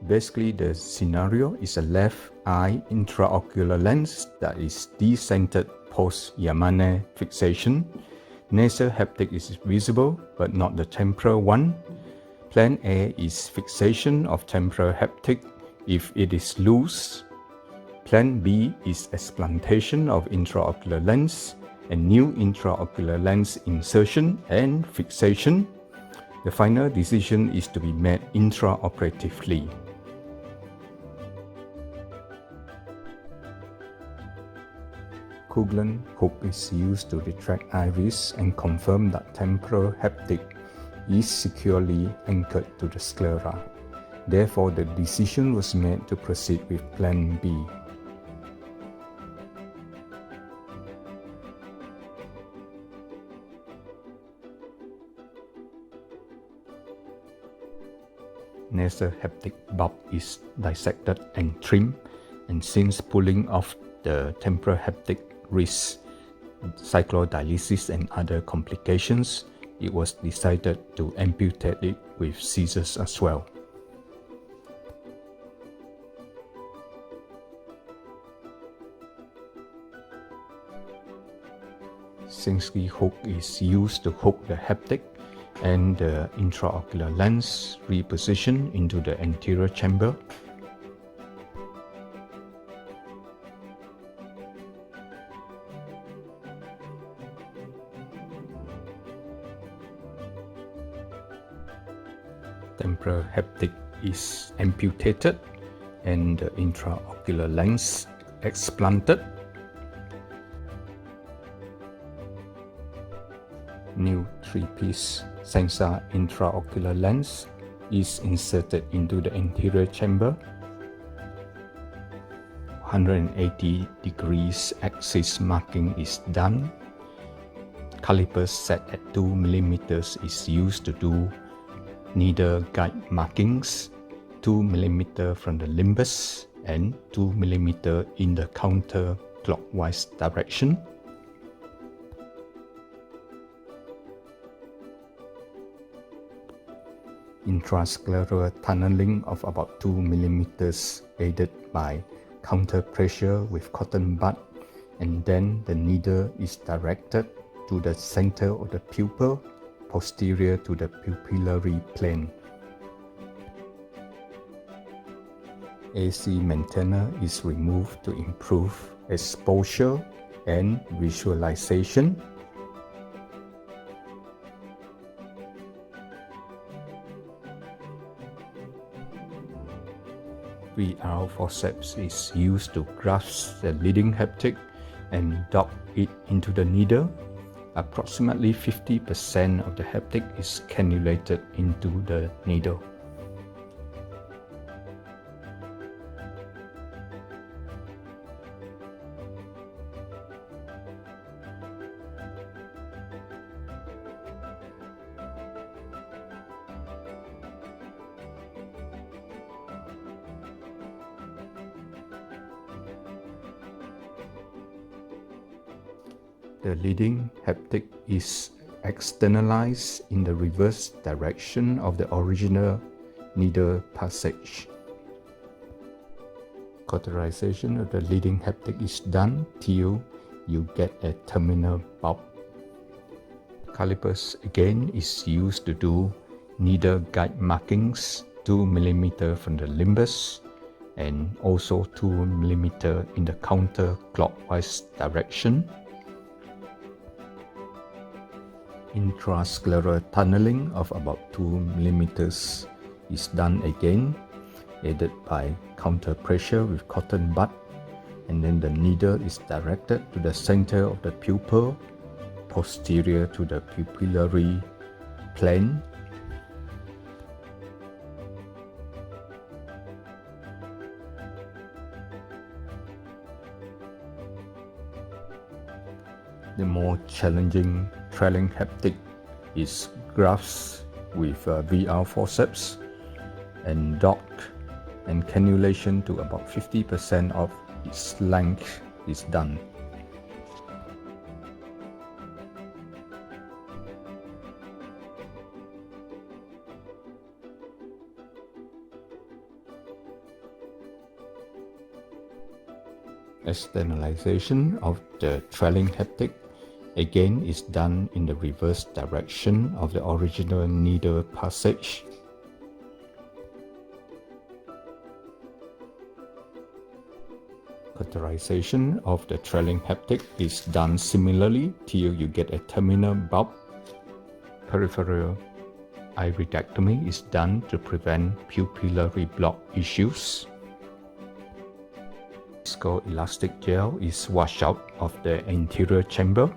Basically, the scenario is a left eye intraocular lens that is decentered post Yamane fixation. Nasal haptic is visible, but not the temporal one. Plan A is fixation of temporal haptic if it is loose. Plan B is explantation of intraocular lens and new intraocular lens insertion and fixation. The final decision is to be made intraoperatively. Coughlin hook is used to retract iris and confirm that temporal haptic is securely anchored to the sclera. Therefore, the decision was made to proceed with Plan B. Nasal haptic bulb is dissected and trimmed, and since pulling off the temporal haptic risks cyclodialysis and other complications, it was decided to amputate it with scissors as well. Sinksky hook is used to hook the haptic and the intraocular lens repositioned into the anterior chamber. Temporal haptic is amputated and the intraocular lens explanted. New 3-piece Sensa intraocular lens is inserted into the anterior chamber. 180 degrees axis marking is done. Calipers set at 2 mm is used to do needle guide markings, 2 mm from the limbus and 2 mm in the counterclockwise direction. Intrascleral tunneling of about 2 mm aided by counter pressure with cotton bud, and then the needle is directed to the center of the pupil, posterior to the pupillary plane. AC maintainer is removed to improve exposure and visualization. VR forceps is used to grasp the leading haptic and dock it into the needle. Approximately 50% of the haptic is cannulated into the needle. The leading haptic is externalized in the reverse direction of the original needle passage. Cauterization of the leading haptic is done till you get a terminal bulb. Calipers again is used to do needle guide markings 2 mm from the limbus and also 2 mm in the counterclockwise direction. Intrascleral tunneling of about 2 mm is done again, aided by counter pressure with cotton bud, and then the needle is directed to the center of the pupil, posterior to the pupillary plane. The more challenging trailing haptic is grasped with VR forceps and docked, and cannulation to about 50% of its length is done. Externalization of the trailing haptic again is done in the reverse direction of the original needle passage. Cauterization of the trailing haptic is done similarly till you get a terminal bulb. Peripheral iridectomy is done to prevent pupillary block issues. Viscoelastic gel is washed out of the anterior chamber.